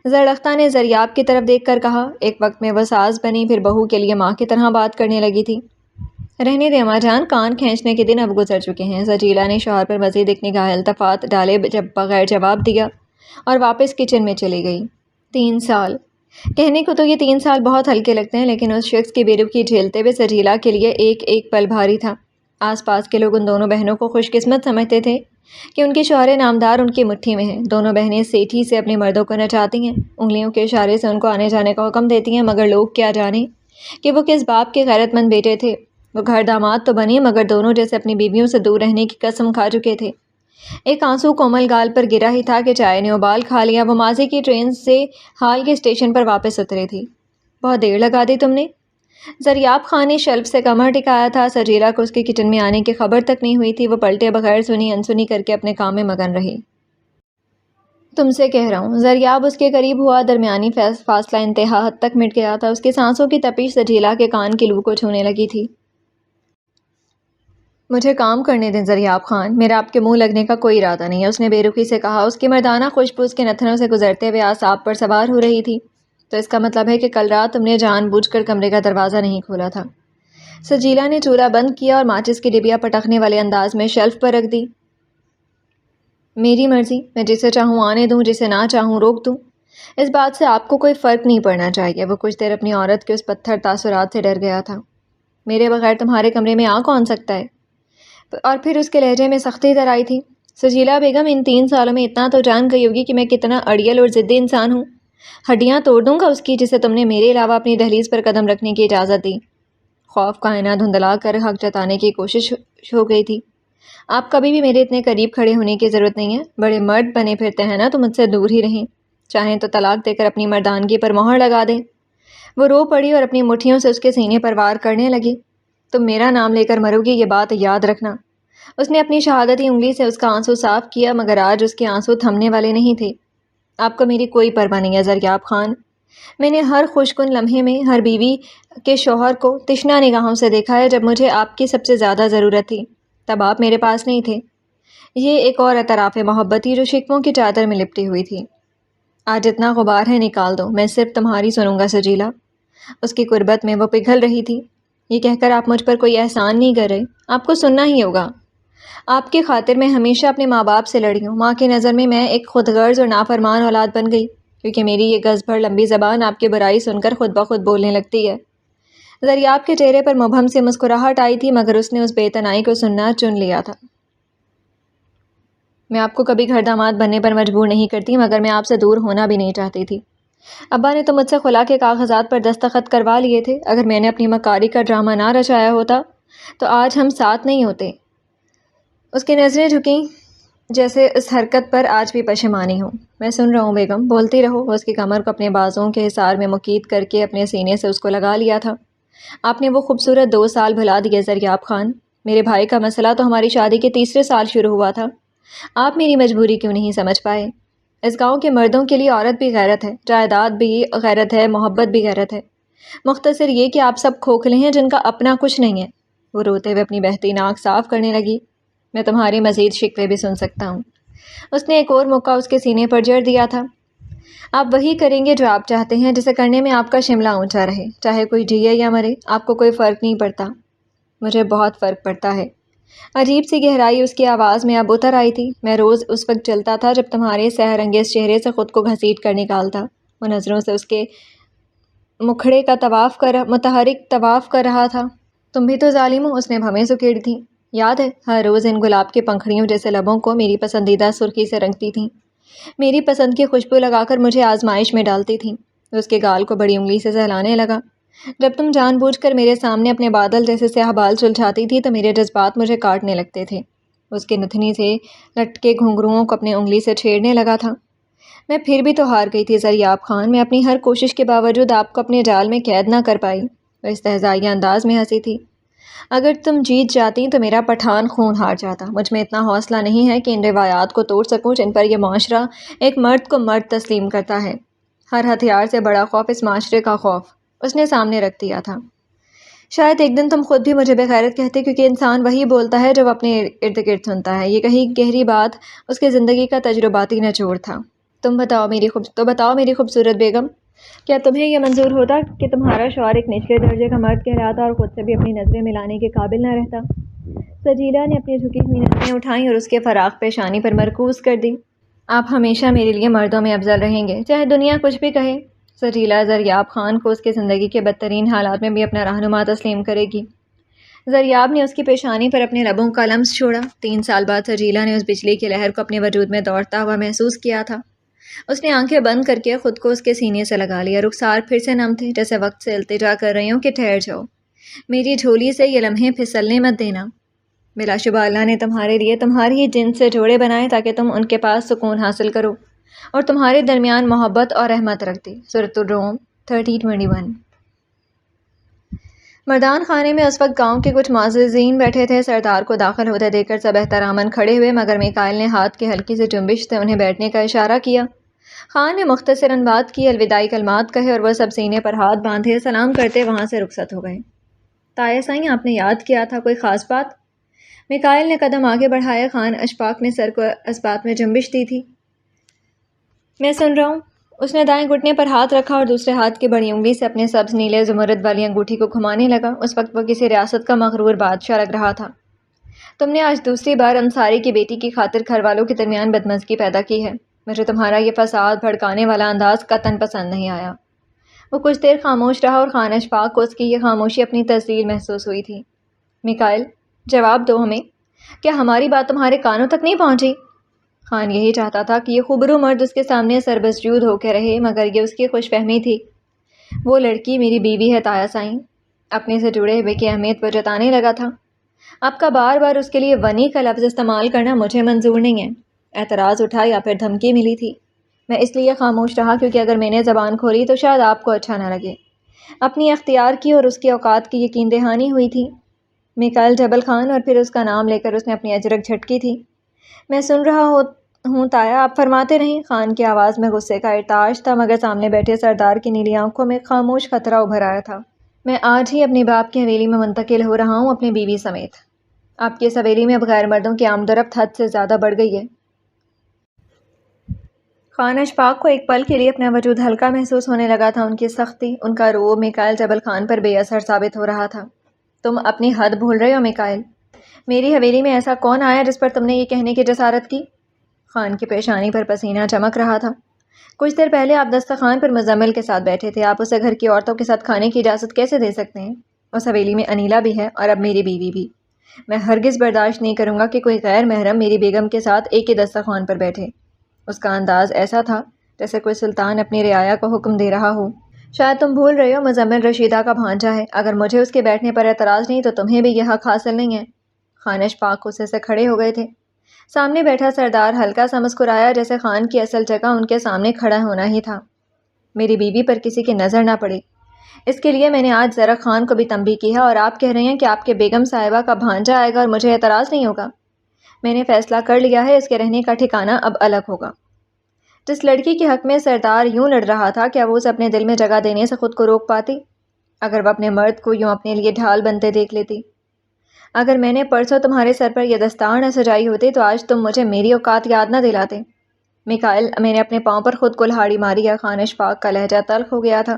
زرلختہ نے زریاب کی طرف دیکھ کر کہا۔ ایک وقت میں وہ ساز بنی، پھر بہو کے لیے ماں کی طرح بات کرنے لگی تھی۔ رہنے دے اماں جان، کان کھینچنے کے دن اب گزر چکے ہیں۔ سجیلہ نے شوہر پر مزید ایک نگاہ التفات ڈالے بغیر جواب دیا اور واپس کچن میں چلی گئی۔ 3 سال کہنے کو تو یہ 3 سال بہت ہلکے لگتے ہیں، لیکن اس شخص کی بے رخی جھیلتے ہوئے سجیلہ کے لیے ایک ایک پل بھاری تھا۔ آس پاس کے لوگ ان دونوں بہنوں کو خوش قسمت سمجھتے تھے کہ ان کے شوہر نامدار ان کی مٹھی میں ہیں۔ دونوں بہنیں سیٹھی سے اپنے مردوں کو نچاتی ہیں، انگلیوں کے اشارے سے ان کو آنے جانے کا حکم دیتی ہیں، مگر لوگ کیا جانے کہ وہ کس باپ کے غیرت مند بیٹے تھے۔ وہ گھر داماد تو بنے، مگر دونوں جیسے اپنی بیویوں سے دور رہنے کی قسم کھا چکے تھے۔ ایک آنسو کومل گال پر گرا ہی تھا کہ چائے نے ابال کھا لیا۔ وہ ماضی کی ٹرین سے حال کے اسٹیشن پر واپس اترے تھی۔ بہت دیر لگا دی تم نے؟ زریاب خان نے شیلف سے کمر ٹکایا تھا۔ سجیلہ کو اس کے کچن میں آنے کی خبر تک نہیں ہوئی تھی۔ وہ پلٹے بغیر سنی انسنی کر کے اپنے کام میں مگن رہی۔ تم سے کہہ رہا ہوں۔ زریاب اس کے قریب ہوا، درمیانی فاصلہ انتہا حد تک مٹ گیا تھا۔ اس کی سانسوں کی تپش سجیلہ کے کان کی لو کو چھونے لگی تھی۔ مجھے کام کرنے دیں ضریاب خان، میرا آپ کے منہ لگنے کا کوئی ارادہ نہیں ہے، اس نے بے رخی سے کہا۔ اس کی مردانہ خوشبو اس کے نتنوں سے گزرتے ہوئے اعصاب پر سوار ہو رہی تھی۔ تو اس کا مطلب ہے کہ کل رات تم نے جان بوجھ کر کمرے کا دروازہ نہیں کھولا تھا۔ سجیلا نے چولہا بند کیا اور ماچس کی ڈبیا پٹکنے والے انداز میں شیلف پر رکھ دی۔ میری مرضی، میں جسے چاہوں آنے دوں، جسے نہ چاہوں روک دوں۔ اس بات سے آپ کو کوئی فرق نہیں پڑنا چاہیے۔ وہ کچھ دیر اپنی عورت کے اس پتھر تاثرات سے ڈر گیا تھا۔ میرے بغیر تمہارے کمرے میں آ کون سکتا ہے؟ اور پھر اس کے لہجے میں سختی در آئی تھی۔ سجیلا بیگم، ان 3 سالوں میں اتنا تو جان گئی ہوگی کہ میں کتنا اڑیل اور ضدی انسان ہوں۔ ہڈیاں توڑ دوں گا اس کی جسے تم نے میرے علاوہ اپنی دہلیز پر قدم رکھنے کی اجازت دی۔ خوف کا آئینہ دھندلا کر حق جتانے کی کوشش ہو گئی تھی۔ آپ کبھی بھی میرے اتنے قریب کھڑے ہونے کی ضرورت نہیں ہے۔ بڑے مرد بنے پھرتے ہیں نا، تو مجھ سے دور ہی رہیں۔ چاہیں تو طلاق دے کر اپنی مردانگی پر مہر لگا دیں۔ وہ رو پڑی اور اپنی مٹھیوں سے اس کے سینے پر وار کرنے لگی۔ تم میرا نام لے کر مرو گی، یہ بات یاد رکھنا۔ اس نے اپنی شہادتی انگلی سے اس کا آنسو صاف کیا، مگر آج اس کے آنسو تھمنے والے نہیں تھے۔ آپ کو میری کوئی پرواہ نہیں ہے ضریاب خان۔ میں نے ہر خوشکن لمحے میں ہر بیوی کے شوہر کو تشنہ نگاہوں سے دیکھا ہے۔ جب مجھے آپ کی سب سے زیادہ ضرورت تھی تب آپ میرے پاس نہیں تھے۔ یہ ایک اور اعتراف محبت تھی جو شکووں کی چادر میں لپٹی ہوئی تھی۔ آج اتنا غبار ہے نکال دو، میں صرف تمہاری سنوں گا سجیلا۔ اس کی قربت میں وہ پگھل رہی تھی۔ یہ کہہ کر آپ مجھ پر کوئی احسان نہیں کر رہے، آپ کو سننا ہی ہوگا۔ آپ کی خاطر میں ہمیشہ اپنے ماں باپ سے لڑی ہوں۔ ماں کی نظر میں ایک خود غرض اور نافرمان اولاد بن گئی، کیونکہ میری یہ گز بھر لمبی زبان آپ کی برائی سن کر خود بخود بولنے لگتی ہے۔ ضریاب کے چہرے پر مبہم سے مسکراہٹ آئی تھی، مگر اس نے اس بے اعتنائی کو سننا چن لیا تھا۔ میں آپ کو کبھی گھر داماد بننے پر مجبور نہیں کرتی، مگر میں آپ سے دور ہونا بھی نہیں چاہتی تھی۔ ابا نے تو مجھ سے خلا کے کاغذات پر دستخط کروا لیے تھے۔ اگر میں نے اپنی مکاری کا ڈرامہ نہ رچایا ہوتا تو آج ہم ساتھ نہیں ہوتے۔ اس کی نظریں جھکیں جیسے اس حرکت پر آج بھی پشیمانی ہوں۔ میں سن رہا ہوں بیگم، بولتی رہو۔ وہ اس کی کمر کو اپنے بازوؤں کے حصار میں مکید کر کے اپنے سینے سے اس کو لگا لیا تھا۔ آپ نے وہ خوبصورت 2 سال بھلا دیے ضریاب خان۔ میرے بھائی کا مسئلہ تو ہماری شادی کے 3رے سال شروع ہوا تھا۔ آپ میری مجبوری کیوں نہیں سمجھ پائے؟ اس گاؤں کے مردوں کے لیے عورت بھی غیرت ہے، جائیداد بھی غیرت ہے، محبت بھی غیرت ہے۔ مختصر یہ کہ آپ سب کھوکھلے ہیں جن کا اپنا کچھ نہیں ہے۔ وہ روتے ہوئے اپنی بہتی ناک صاف کرنے لگی۔ میں تمہاری مزید شکوے بھی سن سکتا ہوں۔ اس نے ایک اور مکہ اس کے سینے پر جڑ دیا تھا۔ آپ وہی کریں گے جو آپ چاہتے ہیں، جسے کرنے میں آپ کا شملہ اونچا رہے، چاہے کوئی جیے یا مرے، آپ کو کوئی فرق نہیں پڑتا۔ مجھے بہت فرق پڑتا ہے۔ عجیب سی گہرائی اس کی آواز میں اب اتر آئی تھی۔ میں روز اس وقت چلتا تھا جب تمہارے سحر انگیز چہرے سے خود کو گھسیٹ کر نکالتا۔ وہ نظروں سے اس کے مکھڑے کا متحرک طواف کر رہا تھا۔ تم بھی تو ظالم ہو، اس نے بھویں سکیڑ تھیں۔ یاد ہے، ہر روز ان گلاب کی پنکھڑیوں جیسے لبوں کو میری پسندیدہ سرخی سے رنگتی تھیں، میری پسند کی خوشبو لگا کر مجھے آزمائش میں ڈالتی تھیں۔ اس کے گال کو بڑی انگلی سے سہلانے لگا۔ جب تم جان بوجھ کر میرے سامنے اپنے بادل جیسے سیاہ بال سلجھاتی تھی تو میرے جذبات مجھے کاٹنے لگتے تھے۔ اس کے نتنی سے لٹکے گھنگروؤں کو اپنی انگلی سے چھیڑنے لگا تھا۔ میں پھر بھی تو ہار گئی تھی ضریاب خان۔ میں اپنی ہر کوشش کے باوجود آپ کو اپنے جال میں قید نہ کر پائی۔ وہ استہزائیہ انداز میں ہنسی تھی۔ اگر تم جیت جاتی تو میرا پٹھان خون ہار جاتا۔ مجھ میں اتنا حوصلہ نہیں ہے کہ ان روایات کو توڑ سکوں جن پر یہ معاشرہ ایک مرد کو مرد تسلیم کرتا ہے۔ ہر ہتھیار سے بڑا خوف اس معاشرے کا خوف اس نے سامنے رکھ دیا تھا۔ شاید ایک دن تم خود بھی مجھے بغیرت کہتے، کیونکہ انسان وہی بولتا ہے جو اپنے ارد گرد سنتا ہے۔ یہ کہیں گہری بات اس کی زندگی کا تجرباتی نچوڑ تھا۔ بتاؤ میری خوبصورت بیگم، کیا تمہیں یہ منظور ہوتا کہ تمہارا شوہر ایک نچلے درجے کا مرد کہلاتا اور خود سے بھی اپنی نظریں ملانے کے قابل نہ رہتا؟ سجیلا نے اپنی جھکی ہوئی نظریں اٹھائیں اور اس کے فراخ پیشانی پر مرکوز کر دی۔ آپ ہمیشہ میرے لیے مردوں میں افضل رہیں گے، چاہے دنیا کچھ بھی کہے۔ سجیلا ضریاب خان کو اس کے زندگی کے بدترین حالات میں بھی اپنا رہنما تسلیم کرے گی۔ ضریاب نے اس کی پیشانی پر اپنے لبوں کا لمس چھوڑا۔ 3 سال بعد سجیلا نے اس بجلی کی لہر کو اپنے وجود میں دوڑتا ہوا محسوس کیا تھا۔ اس نے آنکھیں بند کر کے خود کو اس کے سینے سے لگا لیا۔ رخسار پھر سے نم تھے، جیسے وقت سے التجا کر رہی ہوں کہ ٹھہر جاؤ، میری جھولی سے یہ لمحے پھسلنے مت دینا۔ بلا شبہ اللہ نے تمہارے لیے تمہاری ہی جنس سے جوڑے بنائے تاکہ تم ان کے پاس سکون حاصل کرو، اور تمہارے درمیان محبت اور رحمت رکھ دی۔ سورۃ الروم 30:21۔ مردان خانے میں اس وقت گاؤں کے کچھ معززین بیٹھے تھے۔ سردار کو داخل ہوتے دیکھ کر سب احتراماً کھڑے ہوئے، مگر میکائل نے ہاتھ کی ہلکی سی جنبش سے انہیں بیٹھنے کا اشارہ کیا۔ خان نے مختصراً بات کی، الوداعی کلمات کہے اور وہ سب سینے پر ہاتھ باندھے سلام کرتے وہاں سے رخصت ہو گئے۔ تایا سائیں، آپ نے یاد کیا تھا، کوئی خاص بات؟ میکائل نے قدم آگے بڑھایا۔ خان اشفاق نے سر کو اسبات میں جنبش دی تھی۔ میں سن رہا ہوں۔ اس نے دائیں گھٹنے پر ہاتھ رکھا اور دوسرے ہاتھ کی بڑی انگلی سے اپنے سبز نیلے زمرد والی انگوٹھی کو گھمانے لگا۔ اس وقت وہ کسی ریاست کا مغرور بادشاہ لگ رہا تھا۔ تم نے آج دوسری بار انصاری کی بیٹی کی خاطر گھر والوں کے درمیان بدمزگی پیدا کی ہے۔ مجھے تمہارا یہ فساد بھڑکانے والا انداز قطعاً پسند نہیں آیا۔ وہ کچھ دیر خاموش رہا اور خان اشفاق کو اس کی یہ خاموشی اپنی تذلیل محسوس ہوئی تھی۔ میکائل، جواب دو ہمیں، کیا ہماری بات تمہارے کانوں تک نہیں پہنچی؟ خان یہی چاہتا تھا کہ یہ خوبرو مرد اس کے سامنے سربسجود ہو کے رہے، مگر یہ اس کی خوش فہمی تھی۔ وہ لڑکی میری بیوی ہے تایا سائیں۔ اپنے سے جڑے ہوئے کی اہمیت وہ جتانے لگا تھا۔ آپ کا بار بار اس کے لیے ونی کا لفظ استعمال کرنا مجھے منظور نہیں ہے۔ اعتراض اٹھا یا پھر دھمکی ملی تھی؟ میں اس لیے خاموش رہا کیونکہ اگر میں نے زبان کھولی تو شاید آپ کو اچھا نہ لگے۔ اپنی اختیار کی اور اس کے اوقات کی یقین دہانی ہوئی تھی۔ میکائل جبل خان، اور پھر اس کا نام لے کر اس نے اپنی اجرک جھٹکی تھی۔ میں سن رہا ہوں تایا، آپ فرماتے رہیں۔ خان کی آواز میں غصے کا ارتعاش تھا، مگر سامنے بیٹھے سردار کی نیلی آنکھوں میں خاموش خطرہ ابھر آیا تھا۔ میں آج ہی اپنے باپ کی حویلی میں منتقل ہو رہا ہوں، اپنی بیوی سمیت۔ آپ کی اس حویلی میں اب غیر مردوں کی آمد و رفت حد سے زیادہ بڑھ گئی ہے۔ خان اشفاق کو ایک پل کے لیے اپنا وجود ہلکا محسوس ہونے لگا تھا۔ ان کی سختی، ان کا رعب میکائل جبل خان پر بے اثر ثابت ہو رہا تھا۔ تم اپنی حد بھول رہے ہو میکائل۔ میری حویلی میں ایسا کون آیا جس پر تم نے یہ کہنے کی جسارت کی؟ خان کی پیشانی پر پسینہ چمک رہا تھا۔ کچھ دیر پہلے آپ دسترخوان پر مزمل کے ساتھ بیٹھے تھے۔ آپ اسے گھر کی عورتوں کے ساتھ کھانے کی اجازت کیسے دے سکتے ہیں؟ اس حویلی میں انیلا بھی ہے اور اب میری بیوی بھی۔ میں ہرگز برداشت نہیں کروں گا کہ کوئی غیر محرم میری بیگم کے ساتھ ایک ہی دسترخوان پر بیٹھے۔ اس کا انداز ایسا تھا جیسے کوئی سلطان اپنی رعایا کو حکم دے رہا ہو۔ شاید تم بھول رہے ہو مزمل رشیدہ کا بھانجا ہے۔ اگر مجھے اس کے بیٹھنے پر اعتراض نہیں تو تمہیں بھی یہ حق حاصل نہیں ہے۔ خان اشفاق غصے سے کھڑے ہو گئے تھے۔ سامنے بیٹھا سردار ہلکا سا مسکرایا، جیسے خان کی اصل جگہ ان کے سامنے کھڑا ہونا ہی تھا۔ میری بیوی پر کسی کی نظر نہ پڑے، اس کے لیے میں نے آج زرق خان کو بھی تنبیہ کی ہے، اور آپ کہہ رہے ہیں کہ آپ کے بیگم صاحبہ کا بھانجا آئے گا اور مجھے اعتراض نہیں ہوگا۔ میں نے فیصلہ کر لیا ہے، اس کے رہنے کا ٹھکانہ اب الگ ہوگا۔ جس لڑکی کے حق میں سردار یوں لڑ رہا تھا، کیا وہ اسے اپنے دل میں جگہ دینے سے خود کو روک پاتی؟ اگر وہ اپنے مرد کو یوں اپنے لیے ڈھال بنتے دیکھ لیتی؟ اگر میں نے پرسوں تمہارے سر پر یہ دستار نہ سجائی ہوتی تو آج تم مجھے میری اوقات یاد نہ دلاتے۔ میکائل، میں نے اپنے پاؤں پر خود کلہاڑی ماری ہے۔ خان اشفاق کا لہجہ تلخ ہو گیا تھا۔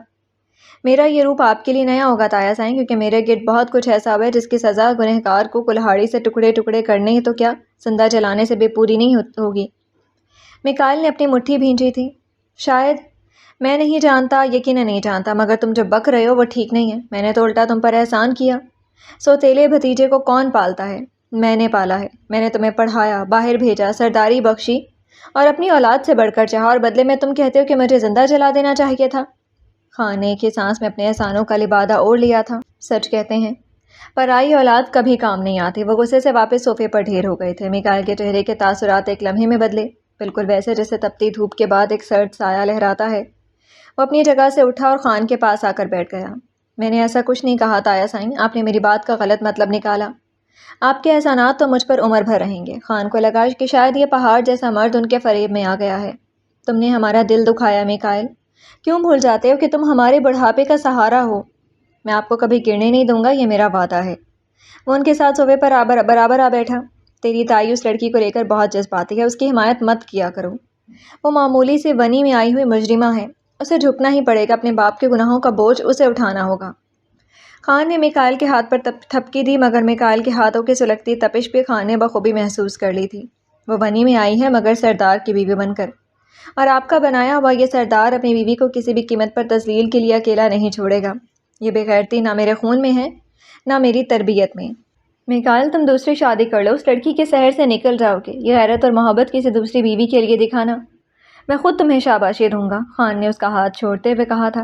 میرا یہ روپ آپ کے لیے نیا ہوگا تایا سائیں، کیونکہ میرے گرد بہت کچھ ایسا ہوا ہے جس کی سزا گنہگار کو کلہاڑی سے ٹکڑے ٹکڑے کرنے ہی تو کیا زندہ جلانے سے بھی پوری نہیں ہوگی۔ میکائل نے اپنی مٹھی بھینجی تھی۔ شاید، میں نہیں جانتا، یقیناً نہیں جانتا، مگر تم جو بک رہے ہو وہ ٹھیک نہیں ہے۔ میں نے تو الٹا تم پر احسان کیا۔ سوتیلے بھتیجے کو کون پالتا ہے؟ میں نے پالا ہے۔ میں نے تمہیں پڑھایا، باہر بھیجا، سرداری بخشی اور اپنی اولاد سے بڑھ کر چاہا، اور بدلے میں تم کہتے ہو کہ مجھے زندہ جلا دینا چاہیے تھا۔ خان نے ایک ہی سانس میں اپنے احسانوں کا لبادہ اوڑھ لیا تھا۔ سچ کہتے ہیں پرائی اولاد کبھی کام نہیں آتی۔ وہ غصے سے واپس صوفے پر ڈھیر ہو گئے تھے۔ میکائل کے چہرے کے تاثرات ایک لمحے میں بدلے، بالکل ویسے جیسے تپتی دھوپ کے بعد ایک سرد سایہ لہراتا ہے۔ وہ اپنی جگہ سے اٹھا اور خان کے پاس آ کر بیٹھ گیا۔ میں نے ایسا کچھ نہیں کہا تایا سائیں، آپ نے میری بات کا غلط مطلب نکالا۔ آپ کے احسانات تو مجھ پر عمر بھر رہیں گے۔ خان کو لگا کہ شاید یہ پہاڑ جیسا مرد ان کے فریب میں آ گیا ہے۔ تم نے ہمارا دل دکھایا میکائل۔ کیوں بھول جاتے ہو کہ تم ہمارے بڑھاپے کا سہارا ہو؟ میں آپ کو کبھی گرنے نہیں دوں گا، یہ میرا وعدہ ہے۔ وہ ان کے ساتھ صوفے پر برابر آ بیٹھا۔ تیری تائی اس لڑکی کو لے کر بہت جذباتی ہے، اس کی حمایت مت کیا کرو۔ وہ معمولی سے ونی میں آئی ہوئی مجرمہ ہے، اسے جھکنا ہی پڑے گا، اپنے باپ کے گناہوں کا بوجھ اسے اٹھانا ہوگا۔ خان نے میکائل کے ہاتھ پر تھپکی دی، مگر میکائل کے ہاتھوں کی سلگتی تپش بھی خان نے بخوبی محسوس کر لی تھی۔ وہ ونی میں آئی ہے مگر سردار کی بیوی بن کر، اور آپ کا بنایا ہوا یہ سردار اپنی بیوی کو کسی بھی قیمت پر تذلیل کے لیے اکیلا نہیں چھوڑے گا۔ یہ بے غیرتی نہ میرے خون میں ہے نہ میری تربیت میں۔ میکائل، تم دوسری شادی کر لو، اس لڑکی کے سحر سے نکل جاؤ گے۔ یہ غیرت اور محبت کسی دوسری بیوی کے لیے دکھانا، میں خود تمہیں شاباشی دوں گا۔ خان نے اس کا ہاتھ چھوڑتے ہوئے کہا تھا،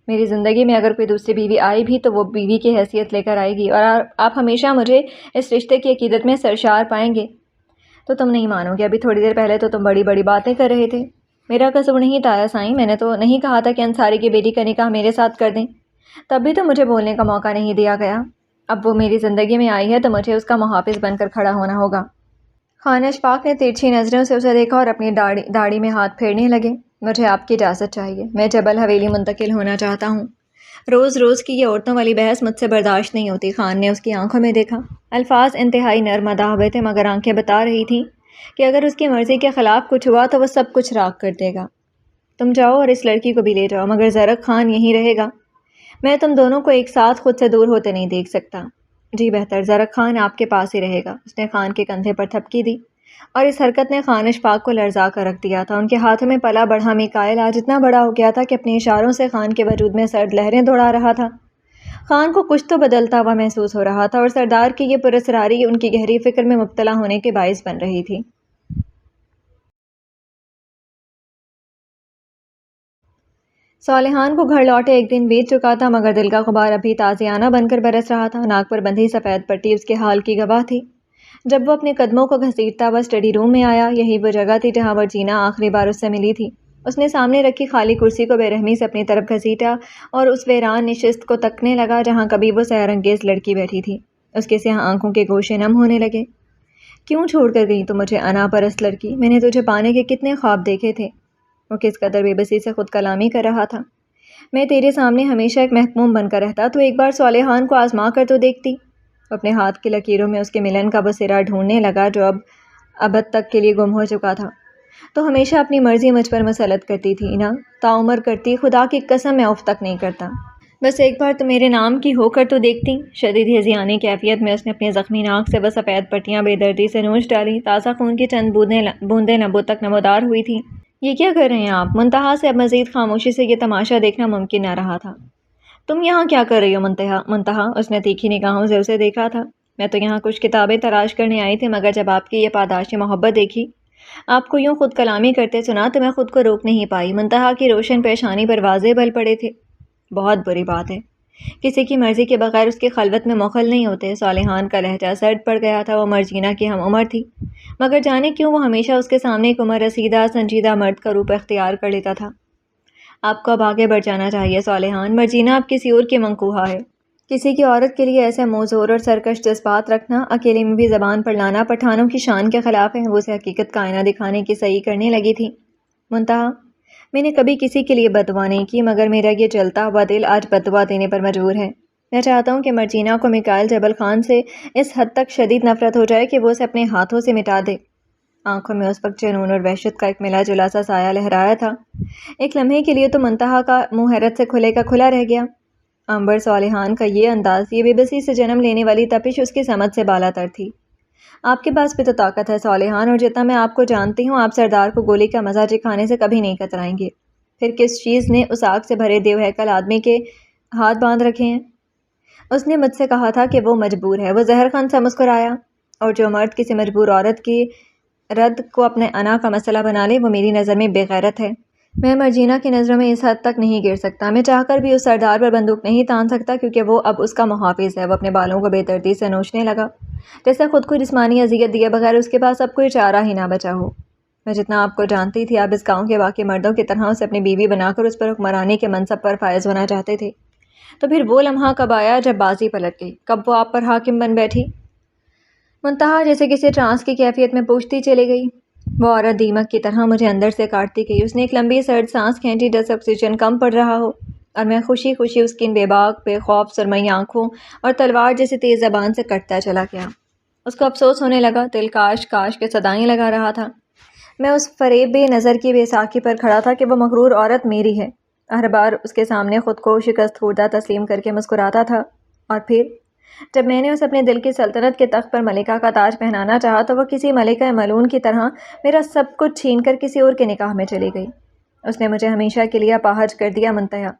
میری زندگی میں اگر کوئی دوسری بیوی آئی بھی تو وہ بیوی کی حیثیت لے کر آئے گی، اور آپ ہمیشہ مجھے اس رشتے کی عقیدت میں سرشار پائیں گے۔ تو تم نہیں مانو گے، ابھی تھوڑی دیر پہلے تو تم بڑی بڑی باتیں کر رہے تھے۔ میرا قصور نہیں تایا سائیں، میں نے تو نہیں کہا تھا کہ انصاری کی بیٹی کا نکاح میرے ساتھ کر دیں، تب بھی تو مجھے بولنے کا موقع نہیں دیا گیا۔ اب وہ میری زندگی میں آئی ہے تو مجھے اس کا محافظ بن کر کھڑا ہونا ہوگا۔ خان اشفاق نے ترچھی نظروں سے اسے دیکھا اور اپنی داڑھی میں ہاتھ پھیرنے لگے۔ مجھے آپ کی اجازت چاہیے، میں جبل حویلی منتقل ہونا چاہتا ہوں۔ روز روز کی یہ عورتوں والی بحث مجھ سے برداشت نہیں ہوتی۔ خان نے اس کی آنکھوں میں دیکھا۔ الفاظ انتہائی نرم ادا ہوئے تھے مگر آنکھیں بتا رہی تھیں کہ اگر اس کی مرضی کے خلاف کچھ ہوا تو وہ سب کچھ راکھ کر دے گا۔ تم جاؤ اور اس لڑکی کو بھی لے جاؤ، مگر زرق خان یہیں رہے گا۔ میں تم دونوں کو ایک ساتھ خود سے دور ہوتے نہیں دیکھ سکتا۔ جی بہتر، زرق خان آپ کے پاس ہی رہے گا۔ اس نے خان کے کندھے پر تھپکی دی اور اس حرکت نے خان اشفاق کو لرزا کر رکھ دیا تھا۔ ان کے ہاتھوں میں پلا بڑھا میکائل آج اتنا بڑا ہو گیا تھا کہ اپنے اشاروں سے خان کے وجود میں سرد لہریں دوڑا رہا تھا۔ خان کو کچھ تو بدلتا ہوا محسوس ہو رہا تھا اور سردار کی یہ پراسراری ان کی گہری فکر میں مبتلا ہونے کے باعث بن رہی تھی۔ صالحان کو گھر لوٹے ایک دن بیت چکا تھا مگر دل کا غبار ابھی تازیانہ بن کر برس رہا تھا۔ ناک پر بندھی سفید پٹی اس کے حال کی گواہ تھی۔ جب وہ اپنے قدموں کو گھسیٹتا ہوا اسٹڈی روم میں آیا، یہی وہ جگہ تھی جہاں ورجینا آخری بار اس سے ملی تھی۔ اس نے سامنے رکھی خالی کرسی کو بے رحمی سے اپنی طرف گھسیٹا اور اس ویران نشست کو تکنے لگا جہاں کبھی وہ سحر انگیز لڑکی بیٹھی تھی۔ اس کے سیاہ آنکھوں کے گوشے نم ہونے لگے۔ کیوں چھوڑ کر گئی تو مجھے انا پرست لڑکی؟ میں نے تجھے پانے کے کتنے خواب دیکھے تھے۔ وہ کس قدر بے بسی سے خود کلامی کر رہا تھا۔ میں تیرے سامنے ہمیشہ ایک محکوم بن کر رہتا، تو ایک بار صالحان کو آزما کر تو دیکھتی۔ وہ اپنے ہاتھ کی لکیروں میں اس کے ملن کا وہ سرا ڈھونڈنے لگا جو ابد تک کے لیے گم ہو چکا تھا۔ تو ہمیشہ اپنی مرضی مجھ پر مسلط کرتی تھی نا؟ تعمر کرتی، خدا کی قسم میں اف تک نہیں کرتا۔ بس ایک بار تو میرے نام کی ہو کر تو دیکھتی۔ شدید ہذیانی کیفیت میں اس نے اپنی زخمی ناک سے وہ سفید پٹیاں بے دردی سے نوچ ڈالی۔ تازہ خون کی چند بوندیں لبوں تک نمودار ہوئی تھیں۔ یہ کیا کر رہے ہیں آپ؟ منتہا سے اب مزید خاموشی سے یہ تماشا دیکھنا ممکن نہ رہا تھا۔ تم یہاں کیا کر رہی ہو منتہا؟ اس نے تیکھی نگاہوں سے اسے دیکھا تھا۔ میں تو یہاں کچھ کتابیں تلاش کرنے آئی تھی مگر جب آپ کی یہ پاداشی محبت دیکھی، آپ کو یوں خود کلامی کرتے سنا تو میں خود کو روک نہیں پائی۔ منتہا کی روشن پیشانی پر واضح بل پڑے تھے۔ بہت بری بات ہے، کسی کی مرضی کے بغیر اس کی خلوت میں مخل نہیں ہوتے۔ صالحان کا لہجہ سرد پڑ گیا تھا۔ وہ مرجینا کی ہم عمر تھی مگر جانے کیوں وہ ہمیشہ اس کے سامنے ایک عمر رسیدہ سنجیدہ مرد کا روپ اختیار کر لیتا تھا۔ آپ کو اب آگے بڑھ جانا چاہیے صالحان۔ مرجینا اب کسی اور کی منقوہہ ہے۔ کسی کی عورت کے لیے ایسے موزور اور سرکش جذبات رکھنا، اکیلے میں بھی زبان پر لانا پٹھانوں کی شان کے خلاف ہے۔ وہ اسے حقیقت کا آئینہ دکھانے کی صحیح کرنے لگی تھی۔ منتہا، میں نے کبھی کسی کے لیے بددعا نہیں کی مگر میرا یہ جلتا ہوا دل آج بددعا دینے پر مجبور ہے۔ میں چاہتا ہوں کہ مرجینا کو میکائل جبل خان سے اس حد تک شدید نفرت ہو جائے کہ وہ اسے اپنے ہاتھوں سے مٹا دے۔ آنکھوں میں اس وقت جنون اور وحشت کا ایک ملا جلا سا سایہ لہرایا تھا۔ ایک لمحے کے لیے تو منتہا کا منہ حیرت سے کھلے کا کھلا رہ گیا۔ عنبر صالحان کا یہ انداز، یہ بے بسی سے جنم لینے والی تپش اس کی سمجھ سے بالا تر تھی۔ آپ کے پاس بھی تو طاقت ہے صالحان، اور جتنا میں آپ کو جانتی ہوں آپ سردار کو گولی کا مزہ چکھانے سے کبھی نہیں کترائیں گے۔ پھر کس چیز نے اس آگ سے بھرے دیو ہیکل آدمی کے ہاتھ باندھ رکھے ہیں؟ اس نے مجھ سے کہا تھا کہ وہ مجبور ہے۔ وہ زہر خان سے مسکرایا۔ اور جو مرد کسی مجبور عورت کی رد کو اپنے انا کا مسئلہ بنا لے وہ میری نظر میں بے غیرت ہے۔ میں مرجینا کی نظروں میں اس حد تک نہیں گر سکتا۔ میں چاہ کر بھی اس سردار پر بندوق نہیں تان سکتا کیونکہ وہ اب اس کا محافظ ہے۔ وہ اپنے بالوں کو بے ترتیب سے نوچنے لگا جیسے خود کو جسمانی اذیت دیے بغیر اس کے پاس اب کوئی چارہ ہی نہ بچا ہو۔ میں جتنا آپ کو جانتی تھی آپ اس گاؤں کے باقی مردوں کی طرح اسے اپنی بیوی بنا کر اس پر حکمرانی کے منصب پر فائز ہونا چاہتے تھے۔ تو پھر وہ لمحہ کب آیا جب بازی پلٹ گئی؟ کب وہ آپ پر حاکم بن بیٹھی؟ منتہا جیسے کسی ٹرانس کی کیفیت میں پوچھتی چلی گئی۔ وہ عورت دیمک کی طرح مجھے اندر سے کاٹتی گئی۔ اس نے ایک لمبی سرد سانس کھینچی جیسے آکسیجن کم پڑ رہا ہو، اور میں خوشی خوشی اس کی ان بے باک بے خوف سرمئی آنکھوں اور تلوار جیسے تیز زبان سے کٹتا چلا گیا۔ اس کو افسوس ہونے لگا، دل کاش کاش کے صدائیں لگا رہا تھا۔ میں اس فریب بے نظر کی بے ساکی پر کھڑا تھا کہ وہ مغرور عورت میری ہے، ہر بار اس کے سامنے خود کو شکست خوردہ تسلیم کر کے مسکراتا تھا۔ اور پھر جب میں نے اسے اپنے دل کی سلطنت کے تخت پر ملکہ کا تاج پہنانا چاہا تو وہ کسی ملکہ ملعون کی طرح میرا سب کچھ چھین کر کسی اور کے نکاح میں چلی گئی۔ اس نے مجھے ہمیشہ کے لیے اپاہج کر دیا منتہا۔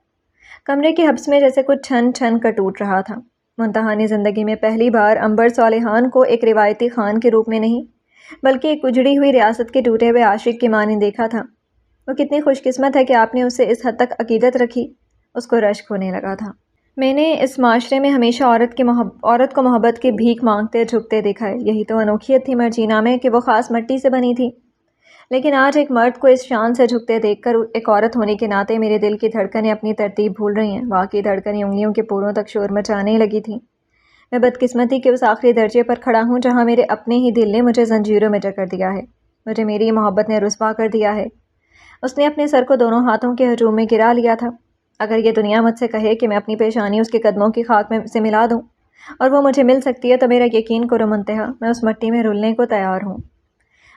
کمرے کے حبس میں جیسے کچھ چھن چھن کر ٹوٹ رہا تھا۔ منتہا نے زندگی میں پہلی بار عنبر صالحان کو ایک روایتی خان کے روپ میں نہیں بلکہ ایک اجڑی ہوئی ریاست کے ٹوٹے ہوئے عاشق کی مانند دیکھا تھا۔ وہ کتنی خوش قسمت ہے کہ آپ نے اسے اس حد تک عقیدت رکھی۔ اس کو رشک ہونے لگا تھا۔ میں نے اس معاشرے میں ہمیشہ عورت کو محبت کی بھیک مانگتے جھکتے دیکھا ہے۔ یہی تو انوکھیت تھی مرجینا میں کہ وہ خاص مٹی سے بنی تھی۔ لیکن آج ایک مرد کو اس شان سے جھکتے دیکھ کر ایک عورت ہونے کے ناطے میرے دل کی دھڑکنیں اپنی ترتیب بھول رہی ہیں۔ واقعی دھڑکنیں انگلیوں کے پوروں تک شور مچانے لگی تھیں۔ میں بدقسمتی کے اس آخری درجے پر کھڑا ہوں جہاں میرے اپنے ہی دل نے مجھے زنجیروں میں جکڑ دیا ہے۔ مجھے میری محبت نے رسوا کر دیا ہے۔ اس نے اپنے سر کو دونوں ہاتھوں کے ہجوم میں گرا لیا تھا۔ اگر یہ دنیا مجھ سے کہے کہ میں اپنی پیشانی اس کے قدموں کی خاک میں سے ملا دوں اور وہ مجھے مل سکتی ہے تو میرا یقین کرو منتہا، میں اس مٹی میں رلنے کو تیار ہوں۔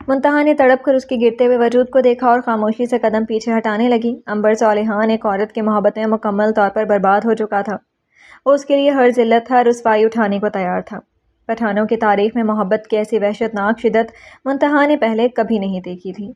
منتہا نے تڑپ کر اس کے گرتے ہوئے وجود کو دیکھا اور خاموشی سے قدم پیچھے ہٹانے لگی۔ عنبر صالحان ایک عورت کی محبت میں مکمل طور پر برباد ہو چکا تھا۔ وہ اس کے لیے ہر ذلت، ہر رسوائی اٹھانے کو تیار تھا۔ پٹھانوں کی تاریخ میں محبت کی ایسی وحشتناک شدت منتہا نے پہلے کبھی نہیں دیکھی تھی۔